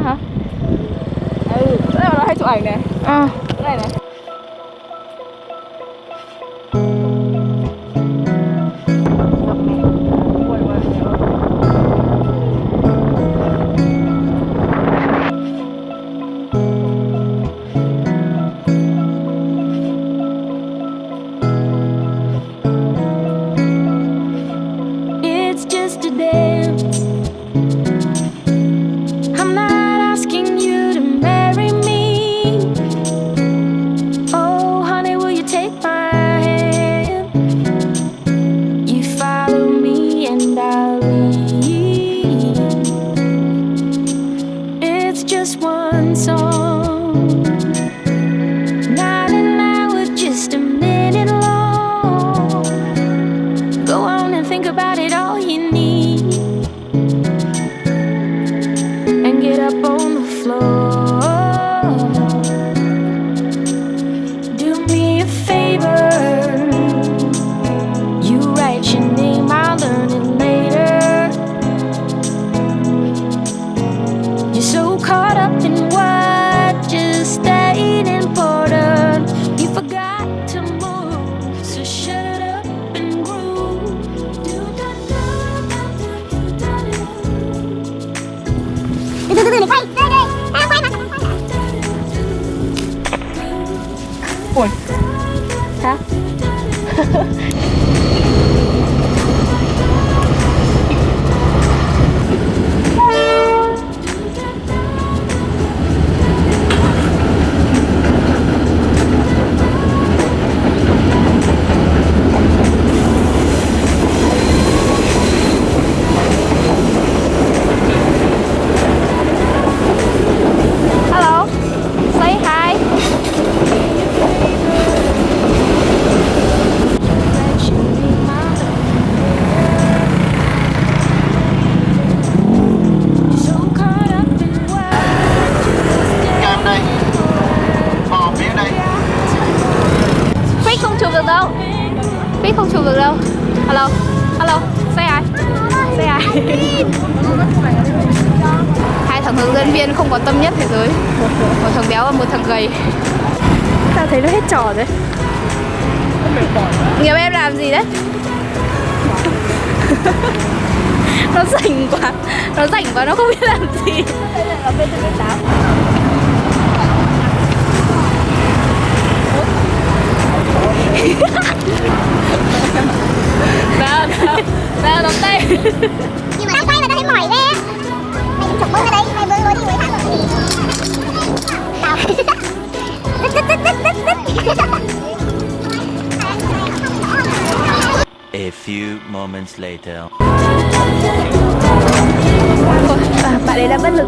hả? Ừ, đây là nó hay chụp ảnh này. Cái này này. Ui. Hả? Không chụp được đâu. Hello, hello, say ai? Say ai? Hai thằng hướng dẫn viên không có tâm nhất thế giới. Một thằng béo và một thằng gầy. Tao thấy nó hết trò rồi. Nhiều em làm gì đấy? Nó rảnh quá. Nó rảnh quá, nó không biết làm gì. Ở bên trên 8. Nào, nắm tay. Nhưng mà tao quay mà tao thấy mỏi ghê. Mày định chụp bưng ra đấy, mày bưng lối đi người khác rồi. Tao A few moments later. Bạn ấy đã bất lực.